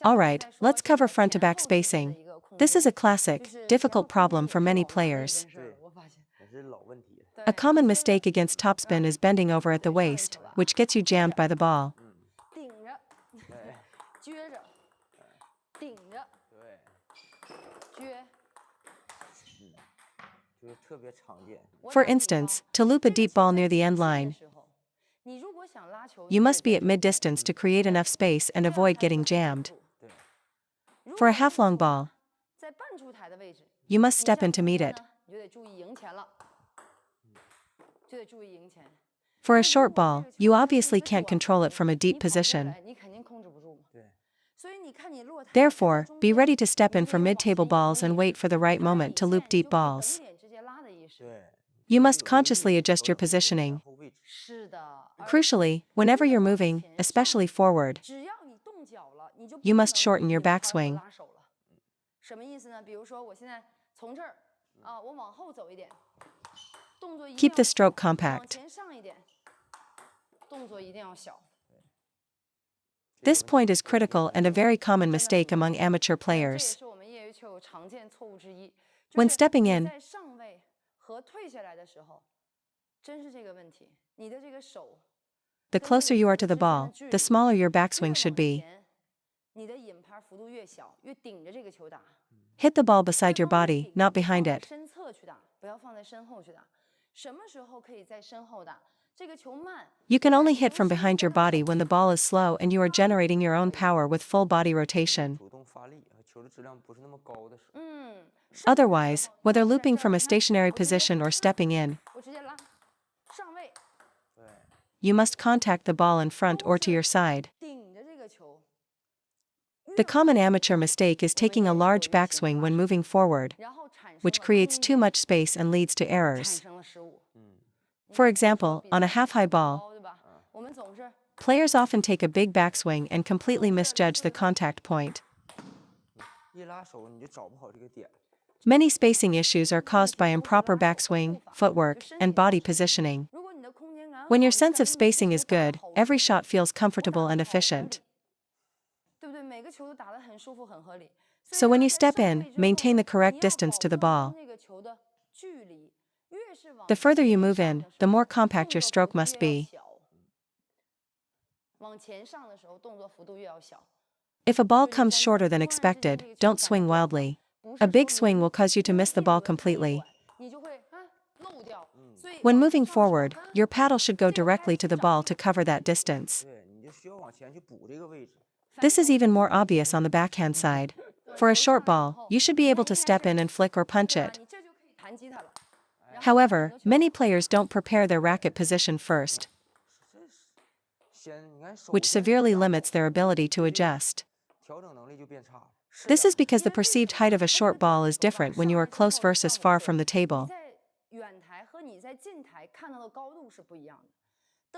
Alright, let's cover front-to-back spacing. This is a classic, difficult problem for many players. A common mistake against topspin is bending over at the waist, which gets you jammed by the ball. For instance, to loop a deep ball near the end line, you must be at mid-distance to create enough space and avoid getting jammed. For a half-long ball, you must step in to meet it. For a short ball, you obviously can't control it from a deep position. Therefore, be ready to step in for mid-table balls and wait for the right moment to loop deep balls. You must consciously adjust your positioning. Crucially, whenever you're moving, especially forward, you must shorten your backswing. Keep the stroke compact. This point is critical and a very common mistake among amateur players. When stepping in, the closer you are to the ball, the smaller your backswing should be. Hit the ball beside your body, not behind it. You can only hit from behind your body when the ball is slow and you are generating your own power with full body rotation. Otherwise, whether looping from a stationary position or stepping in, you must contact the ball in front or to your side. The common amateur mistake is taking a large backswing when moving forward, which creates too much space and leads to errors. For example, on a half-high ball, players often take a big backswing and completely misjudge the contact point. Many spacing issues are caused by improper backswing, footwork, and body positioning. When your sense of spacing is good, every shot feels comfortable and efficient. So when you step in, maintain the correct distance to the ball. The further you move in, the more compact your stroke must be. If a ball comes shorter than expected, don't swing wildly. A big swing will cause you to miss the ball completely. When moving forward, your paddle should go directly to the ball to cover that distance. This is even more obvious on the backhand side. For a short ball, you should be able to step in and flick or punch it. However, many players don't prepare their racket position first, which severely limits their ability to adjust. This is because the perceived height of a short ball is different when you are close versus far from the table.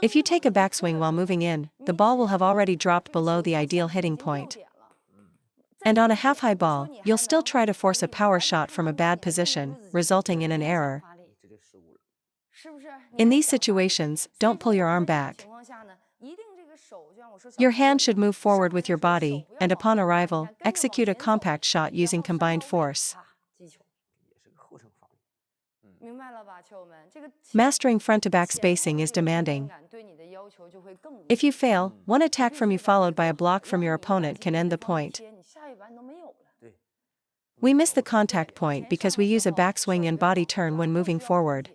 If you take a backswing while moving in, the ball will have already dropped below the ideal hitting point. And on a half-high ball, you'll still try to force a power shot from a bad position, resulting in an error. In these situations, don't pull your arm back. Your hand should move forward with your body, and upon arrival, execute a compact shot using combined force. Mastering front-to-back spacing is demanding. If you fail, one attack from you followed by a block from your opponent can end the point. We miss the contact point because we use a backswing and body turn when moving forward.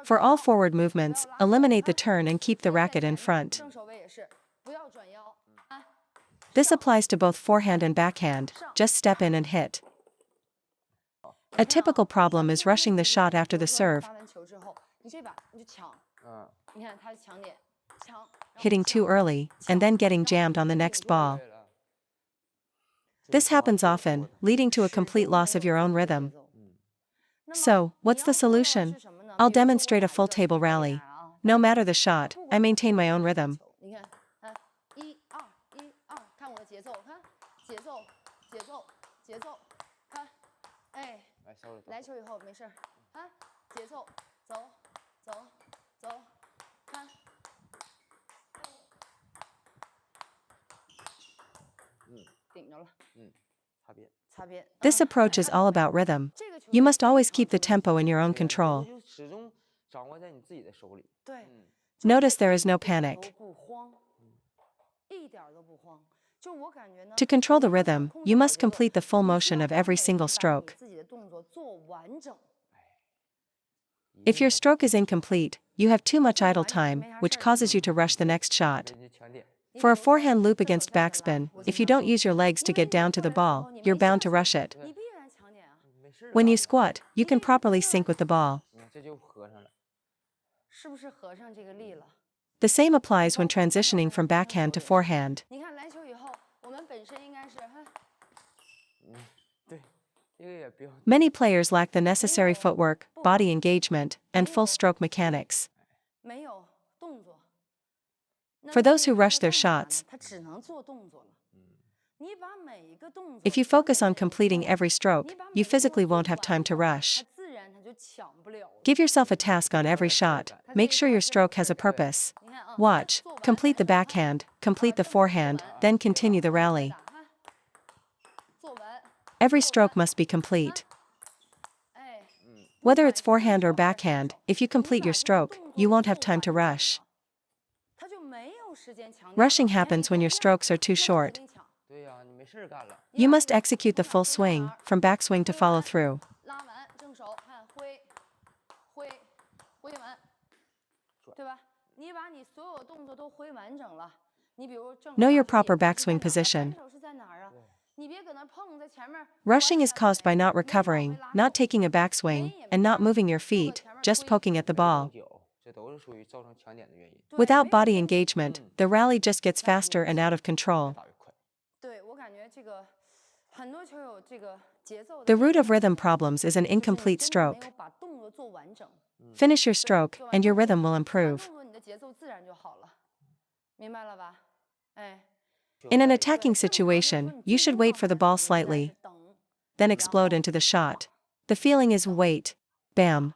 For all forward movements, eliminate the turn and keep the racket in front. This applies to both forehand and backhand, just step in and hit. A typical problem is rushing the shot after the serve, hitting too early, and then getting jammed on the next ball. This happens often, leading to a complete loss of your own rhythm. So, what's the solution? I'll demonstrate a full table rally. No matter the shot, I maintain my own rhythm. Let's 走，走，走，看，哎，来球以后没事，啊，节奏，走，走，走，看。 Hey, 来球以后没事，啊，节奏，走，走，走，看。 Hey, 来球以后没事，啊，节奏，走，走，走，看。 Hey, 来球以后没事，啊，节奏，走，走，走，看。 Hey, 来球以后没事，啊，节奏，走，走，走，看。This approach is all about rhythm. You must always keep the tempo in your own control. Notice there is no panic. To control the rhythm, you must complete the full motion of every single stroke. If your stroke is incomplete, you have too much idle time, which causes you to rush the next shot. For a forehand loop against backspin, if you don't use your legs to get down to the ball, you're bound to rush it. When you squat, you can properly sync with the ball. The same applies when transitioning from backhand to forehand. Many players lack the necessary footwork, body engagement, and full stroke mechanics. For those who rush their shots, if you focus on completing every stroke, you physically won't have time to rush. Give yourself a task on every shot, make sure your stroke has a purpose. Watch, complete the backhand, complete the forehand, then continue the rally. Every stroke must be complete. Whether it's forehand or backhand, if you complete your stroke, you won't have time to rush. Rushing happens when your strokes are too short. You must execute the full swing, from backswing to follow through. Know your proper backswing position. Rushing is caused by not recovering, not taking a backswing, and not moving your feet, just poking at the ball. Without body engagement, the rally just gets faster and out of control. The root of rhythm problems is an incomplete stroke. Finish your stroke, and your rhythm will improve. In an attacking situation, you should wait for the ball slightly, then explode into the shot. The feeling is wait, bam.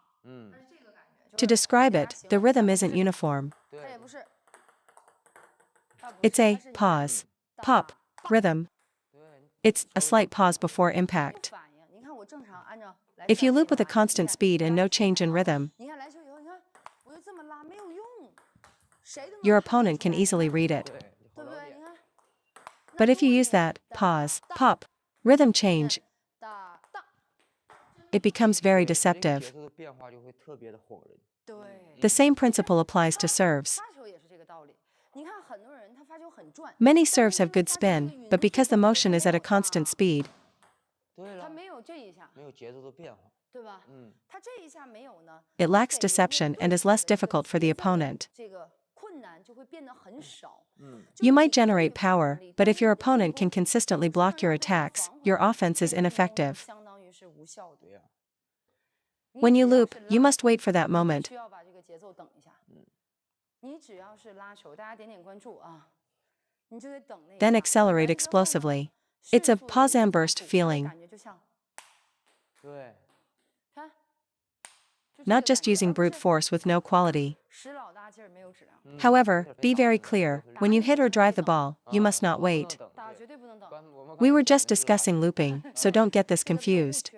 To describe it, the rhythm isn't uniform. It's a pause, pop, rhythm. It's a slight pause before impact. If you loop with a constant speed and no change in rhythm, your opponent can easily read it. But if you use that pause, pop, rhythm change, it becomes very deceptive. The same principle applies to serves. Many serves have good spin, but because the motion is at a constant speed, it lacks deception and is less difficult for the opponent. You might generate power, but if your opponent can consistently block your attacks, your offense is ineffective. When you loop, you must wait for that moment. Then accelerate explosively. It's a pause and burst feeling. Not just using brute force with no quality. However, be very clear, when you hit or drive the ball, you must not wait. We were just discussing looping, so don't get this confused.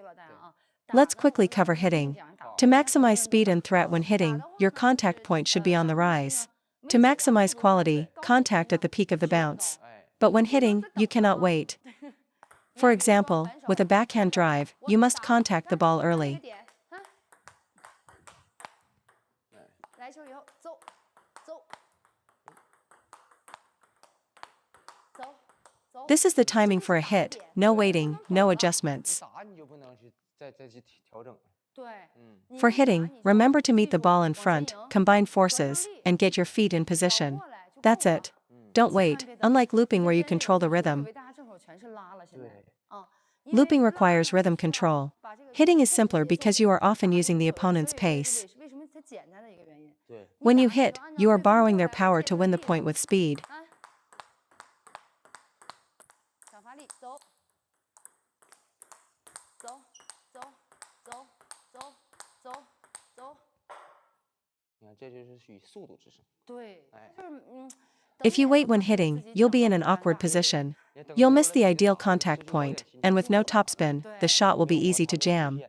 Let's quickly cover hitting. To maximize speed and threat when hitting, your contact point should be on the rise. To maximize quality, contact at the peak of the bounce. But when hitting, you cannot wait. For example, with a backhand drive, you must contact the ball early. This is the timing for a hit, no waiting, no adjustments. For hitting, remember to meet the ball in front, combine forces, and get your feet in position. That's it. Don't wait, unlike looping where you control the rhythm. Looping requires rhythm control. Hitting is simpler because you are often using the opponent's pace. When you hit, you are borrowing their power to win the point with speed. If you wait when hitting, you'll be in an awkward position. You'll miss the ideal contact point, and with no topspin, the shot will be easy to jam.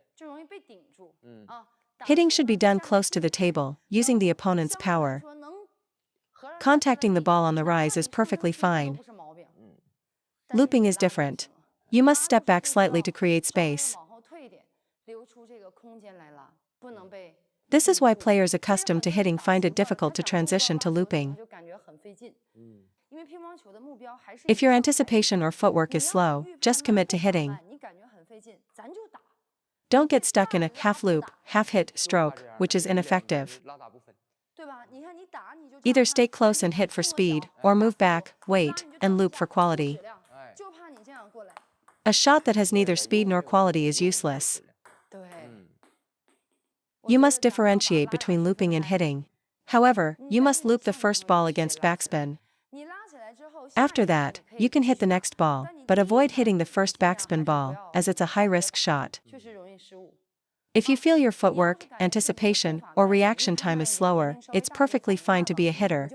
Hitting should be done close to the table, using the opponent's power. Contacting the ball on the rise is perfectly fine. Looping is different. You must step back slightly to create space. This is why players accustomed to hitting find it difficult to transition to looping. If your anticipation or footwork is slow, just commit to hitting. Don't get stuck in a half-loop, half-hit stroke, which is ineffective. Either stay close and hit for speed, or move back, wait, and loop for quality. A shot that has neither speed nor quality is useless. You must differentiate between looping and hitting. However, you must loop the first ball against backspin. After that, you can hit the next ball, but avoid hitting the first backspin ball, as it's a high-risk shot. If you feel your footwork, anticipation, or reaction time is slower, it's perfectly fine to be a hitter.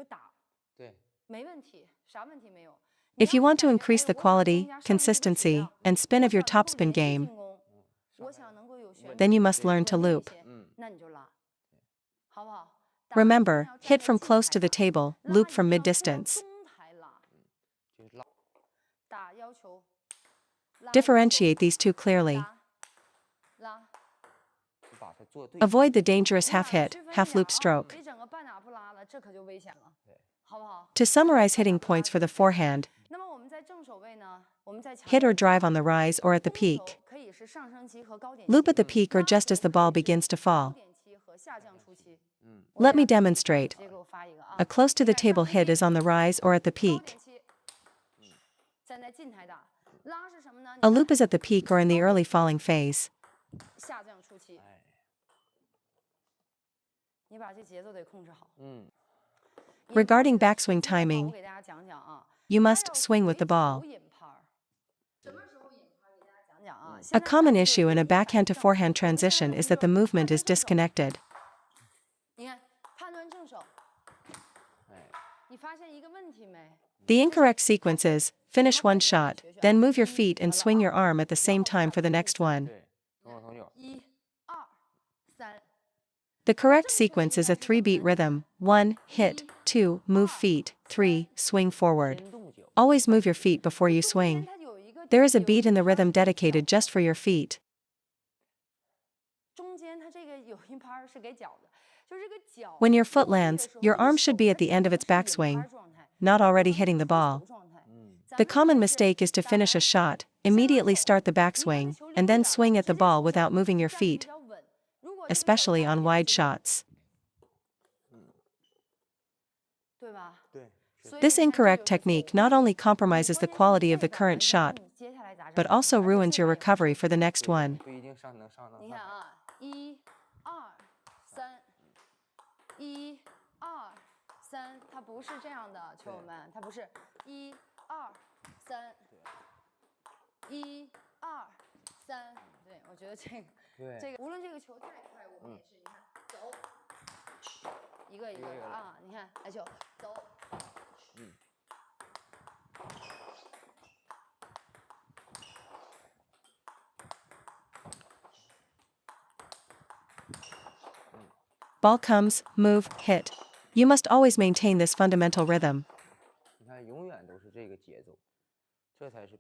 If you want to increase the quality, consistency, and spin of your topspin game, then you must learn to loop. Remember, hit from close to the table, loop from mid-distance. Differentiate these two clearly. Avoid the dangerous half-hit, half-loop stroke. To summarize hitting points for the forehand, hit or drive on the rise or at the peak. Loop at the peak or just as the ball begins to fall. Let me demonstrate. A close to the table hit is on the rise or at the peak. A loop is at the peak or in the early falling phase. Regarding backswing timing, you must swing with the ball. A common issue in a backhand to forehand transition is that the movement is disconnected. The incorrect sequence is, finish one shot, then move your feet and swing your arm at the same time for the next one. The correct sequence is a 3-beat rhythm: 1, hit, 2, move feet, 3, swing forward. Always move your feet before you swing. There is a beat in the rhythm dedicated just for your feet. When your foot lands, your arm should be at the end of its backswing, not already hitting the ball. The common mistake is to finish a shot, immediately start the backswing, and then swing at the ball without moving your feet, especially on wide shots. This incorrect technique not only compromises the quality of the current shot, but also ruins your recovery for the next one. Ball comes, move, hit. You must always maintain this fundamental rhythm.